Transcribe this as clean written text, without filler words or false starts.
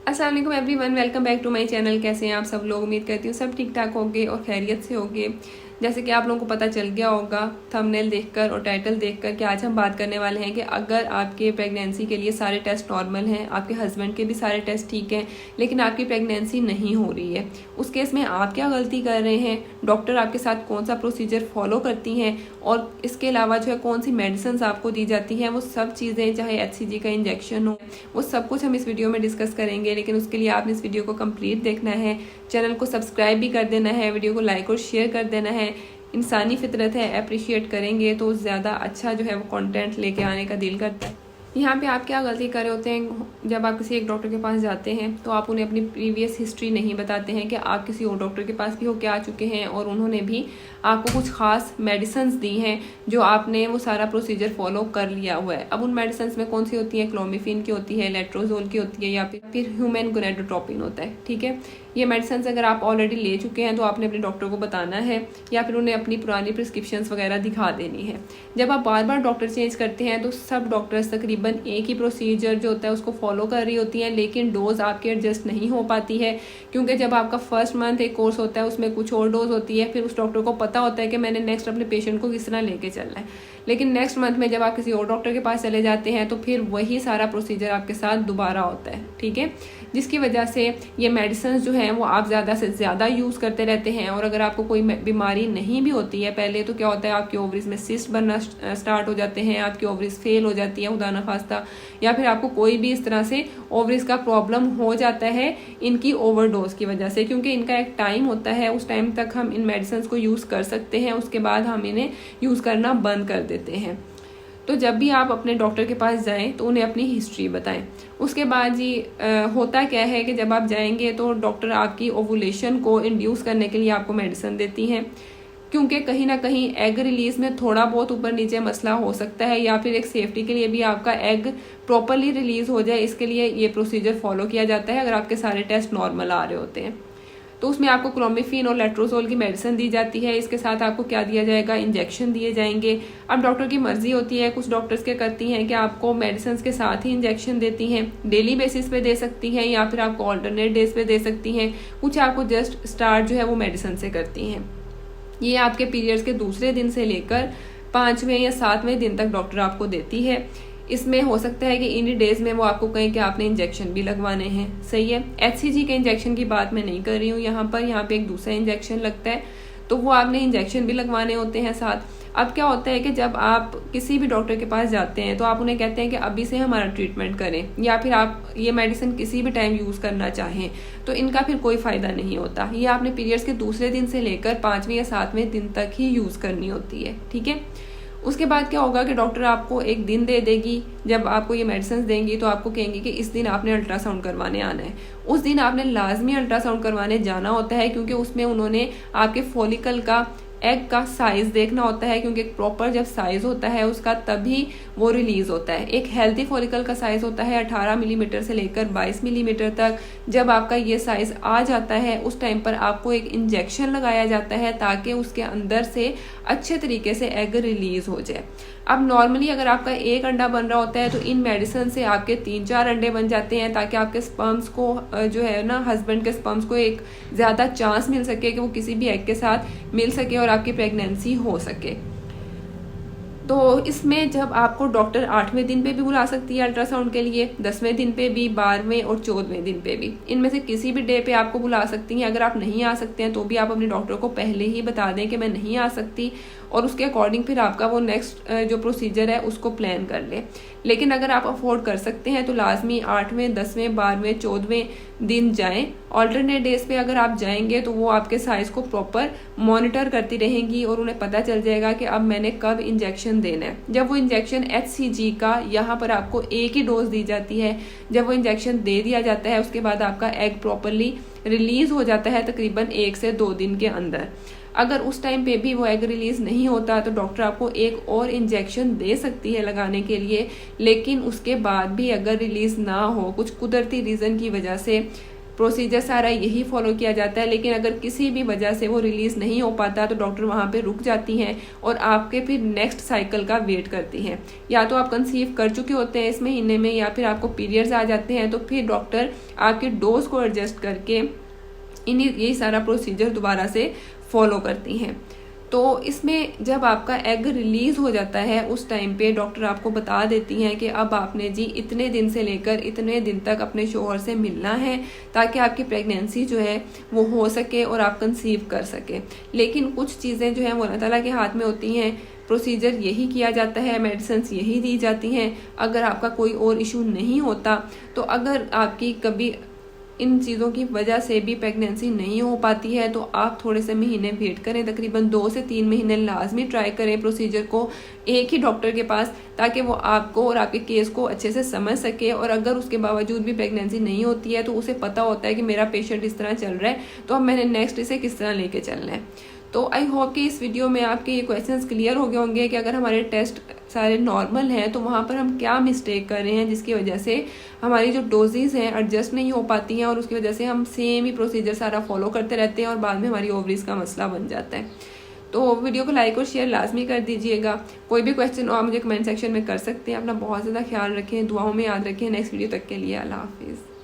अस्सलाम वालेकुम everyone, welcome back to my channel. कैसे हैं आप सब लोग? उम्मीद करती हूँ सब ठीक ठाक होंगे और खैरियत से होंगे। जैसे कि आप लोगों को पता चल गया होगा थंबनेल देखकर और टाइटल देखकर कि आज हम बात करने वाले हैं कि अगर आपके प्रेगनेंसी के लिए सारे टेस्ट नॉर्मल हैं, आपके हस्बैंड के भी सारे टेस्ट ठीक हैं, लेकिन आपकी प्रेगनेंसी नहीं हो रही है, उस केस में आप क्या गलती कर रहे हैं, डॉक्टर आपके साथ कौन सा प्रोसीजर फॉलो करती हैं और इसके अलावा जो है कौन सी मेडिसिन आपको दी जाती हैं, वो सब चीज़ें, चाहे HCG का इंजेक्शन हो, वो सब कुछ हम इस वीडियो में डिस्कस करेंगे। लेकिन उसके लिए आपने इस वीडियो को कंप्लीट देखना है, चैनल को सब्सक्राइब भी कर देना है, वीडियो को लाइक और शेयर कर देना है। इंसानी फितरत है, अप्रिशिएट करेंगे तो ज़्यादा अच्छा जो है वो कंटेंट लेके आने का दिल करता है। यहाँ पे आप क्या गलती कर रहे होते हैं, जब आप किसी एक डॉक्टर के पास जाते हैं तो आप उन्हें अपनी प्रीवियस हिस्ट्री नहीं बताते हैं कि आप किसी और डॉक्टर के पास भी होके आ चुके हैं और उन्होंने भी आपको कुछ खास मेडिसिन दी हैं जो आपने वो सारा प्रोसीजर फॉलो कर लिया हुआ है। अब उन मेडिसिन में कौन सी होती है, क्लोमिफिन की होती है, लेट्रोजोल की होती है या फिर ह्यूमन गोनाडोट्रोपिन होता है। ठीक है, ये मेडिसिन अगर आप ऑलरेडी ले चुके हैं तो आपने अपने डॉक्टर को बताना है या फिर उन्हें अपनी पुरानी प्रिस्क्रिप्शंस वगैरह दिखा देनी है। जब आप बार बार डॉक्टर चेंज करते हैं तो सब डॉक्टर्स तकरीबन एक ही प्रोसीजर जो होता है उसको फॉलो कर रही होती हैं, लेकिन डोज आपके एडजस्ट नहीं हो पाती है, क्योंकि जब आपका फर्स्ट मंथ एक कोर्स होता है उसमें कुछ और डोज होती है, फिर उस डॉक्टर को पता होता है कि मैंने नेक्स्ट अपने पेशेंट को किस तरह लेके चलना है। लेकिन नेक्स्ट मंथ में जब आप किसी और डॉक्टर के पास चले जाते हैं तो फिर वही सारा प्रोसीजर आपके साथ दोबारा होता है। ठीक है, जिसकी वजह से ये मेडिसिन जो हैं वो आप ज़्यादा से ज़्यादा यूज़ करते रहते हैं। और अगर आपको कोई बीमारी नहीं भी होती है पहले, तो क्या होता है आपके ओवरीज में सिस्ट बनना स्टार्ट हो जाते हैं, आपकी ओवरीज फेल हो जाती है खुदा न खास्ता, या फिर आपको कोई भी इस तरह से ओवरीज का प्रॉब्लम हो जाता है इनकी ओवरडोज की वजह से, क्योंकि इनका एक टाइम होता है, उस टाइम तक हम इन मेडिसिन को यूज़ कर सकते हैं, उसके बाद हम इन्हें यूज़ करना बंद कर देते हैं। तो जब भी आप अपने डॉक्टर के पास जाएं तो उन्हें अपनी हिस्ट्री बताएं। उसके बाद जी होता क्या है कि जब आप जाएंगे तो डॉक्टर आपकी ओवुलेशन को इंड्यूस करने के लिए आपको मेडिसिन देती हैं, क्योंकि कहीं ना कहीं एग रिलीज में थोड़ा बहुत ऊपर नीचे मसला हो सकता है, या फिर एक सेफ्टी के लिए भी आपका एग प्रॉपरली रिलीज हो जाए, इसके लिए ये प्रोसीजर फॉलो किया जाता है अगर आपके सारे टेस्ट नॉर्मल आ रहे होते हैं। तो उसमें आपको क्लोमिफिन और लेट्रोजोल की मेडिसिन दी जाती है। इसके साथ आपको क्या दिया जाएगा, इंजेक्शन दिए जाएंगे। अब डॉक्टर की मर्जी होती है, कुछ डॉक्टर्स क्या करती हैं कि आपको मेडिसिन के साथ ही इंजेक्शन देती हैं, डेली बेसिस पे दे सकती हैं या फिर आपको ऑल्टरनेट डेज पे दे सकती हैं, कुछ आपको जस्ट स्टार्ट जो है वो मेडिसिन से करती हैं। ये आपके पीरियड्स के दूसरे दिन से लेकर 5वें या 7वें दिन तक डॉक्टर आपको देती है। इसमें हो सकता है कि इन डेज में वो आपको कहें कि आपने इंजेक्शन भी लगवाने हैं। सही है, HCG के इंजेक्शन की बात मैं नहीं कर रही हूँ यहाँ पे एक दूसरा इंजेक्शन लगता है, तो वो आपने इंजेक्शन भी लगवाने होते हैं साथ। अब क्या होता है कि जब आप किसी भी डॉक्टर के पास जाते हैं तो आप उन्हें कहते हैं कि अभी से हमारा ट्रीटमेंट करें, या फिर आप ये मेडिसिन किसी भी टाइम यूज़ करना चाहें, तो इनका फिर कोई फ़ायदा नहीं होता। ये आपने पीरियड्स के दूसरे दिन से लेकर 5वें या 7वें दिन तक ही यूज़ करनी होती है। ठीक है, उसके बाद क्या होगा कि डॉक्टर आपको एक दिन दे देगी, जब आपको ये मेडिसिन देंगी तो आपको कहेंगी कि इस दिन आपने अल्ट्रासाउंड करवाने आना है। उस दिन आपने लाजमी अल्ट्रासाउंड करवाने जाना होता है, क्योंकि उसमें उन्होंने आपके फॉलिकल का, एग का साइज देखना होता है, क्योंकि प्रॉपर जब साइज होता है उसका तभी वो रिलीज होता है। एक हेल्दी फॉलिकल का साइज होता है 18 मिलीमीटर से लेकर 22 मिलीमीटर तक। जब आपका ये साइज आ जाता है उस टाइम पर आपको एक इंजेक्शन लगाया जाता है ताकि उसके अंदर से अच्छे तरीके से एग रिलीज हो जाए। अब नॉर्मली अगर आपका एक अंडा बन रहा होता है तो इन मेडिसिन से आपके 3-4 अंडे बन जाते हैं, ताकि आपके स्पर्म्स को जो है ना, हस्बैंड के स्पर्म्स को एक ज़्यादा चांस मिल सके कि वो किसी भी एग के साथ मिल सके और आपकी प्रेगनेंसी हो सके। तो इसमें जब आपको डॉक्टर 8वें दिन पे भी बुला सकती है अल्ट्रासाउंड के लिए, 10वें दिन पे भी, 12वें और 14वें दिन पे भी, इनमें से किसी भी डे पे आपको बुला सकती हैं। अगर आप नहीं आ सकते हैं तो भी आप अपने डॉक्टर को पहले ही बता दें कि मैं नहीं आ सकती, और उसके अकॉर्डिंग फिर आपका वो नेक्स्ट जो प्रोसीजर है उसको प्लान कर लें। लेकिन अगर आप अफोर्ड कर सकते हैं तो लाजमी 8वें, 10वें, 12वें, 14वें दिन जाएं। ऑल्टरनेट डेज पे अगर आप जाएंगे तो वो आपके साइज को प्रॉपर मॉनिटर करती रहेंगी और उन्हें पता चल जाएगा कि अब मैंने कब इंजेक्शन देना है। जब वो इंजेक्शन HCG का यहाँ पर आपको एक ही डोज दी जाती है, जब वो इंजेक्शन दे दिया जाता है उसके बाद आपका एग प्रॉपरली रिलीज हो जाता है तकरीबन 1 से 2 दिन के अंदर। अगर उस टाइम पे भी वो एग रिलीज नहीं होता तो डॉक्टर आपको एक और इंजेक्शन दे सकती है लगाने के लिए, लेकिन उसके बाद भी अगर रिलीज ना हो, कुछ कुदरती रीजन की वजह से प्रोसीजर सारा यही फॉलो किया जाता है। लेकिन अगर किसी भी वजह से वो रिलीज़ नहीं हो पाता तो डॉक्टर वहाँ पे रुक जाती हैं और आपके फिर नेक्स्ट साइकिल का वेट करती हैं। या तो आप कंसीव कर चुके होते हैं इस महीने में या फिर आपको पीरियड्स आ जाते हैं, तो फिर डॉक्टर आपके डोज को एडजस्ट करके यही सारा प्रोसीजर दोबारा से फॉलो करती हैं। तो इसमें जब आपका एग रिलीज़ हो जाता है उस टाइम पे डॉक्टर आपको बता देती हैं कि अब आपने जी इतने दिन से लेकर इतने दिन तक अपने शोहर से मिलना है ताकि आपकी प्रेगनेंसी जो है वो हो सके और आप कंसीव कर सके। लेकिन कुछ चीज़ें जो हैं वो अल्लाह ताला के हाथ में होती हैं। प्रोसीजर यही किया जाता है, मेडिसिन यही दी जाती हैं। अगर आपका कोई और इशू नहीं होता तो अगर आपकी कभी इन चीज़ों की वजह से भी प्रेगनेंसी नहीं हो पाती है तो आप थोड़े से महीने वेट करें, तकरीबन 2 से 3 महीने लाजमी ट्राई करें प्रोसीजर को एक ही डॉक्टर के पास, ताकि वो आपको और आपके केस को अच्छे से समझ सके। और अगर उसके बावजूद भी प्रेगनेंसी नहीं होती है तो उसे पता होता है कि मेरा पेशेंट इस तरह चल रहा है तो अब मैंने नेक्स्ट इसे किस तरह लेके चलना है। तो आई होप कि इस वीडियो में आपके ये क्वेश्चंस क्लियर हो गए होंगे कि अगर हमारे टेस्ट सारे नॉर्मल हैं तो वहाँ पर हम क्या मिस्टेक कर रहे हैं जिसकी वजह से हमारी जो डोजेज हैं एडजस्ट नहीं हो पाती हैं और उसकी वजह से हम सेम ही प्रोसीजर सारा फॉलो करते रहते हैं और बाद में हमारी ओवरीज का मसला बन जाता है। तो वीडियो को लाइक और शेयर लाजमी कर दीजिएगा। कोई भी क्वेश्चन हो आप मुझे कमेंट सेक्शन में कर सकते हैं। अपना बहुत ज़्यादा ख्याल रखें, दुआओं में याद रखें। नेक्स्ट वीडियो तक के लिए अल्लाह हाफिज़।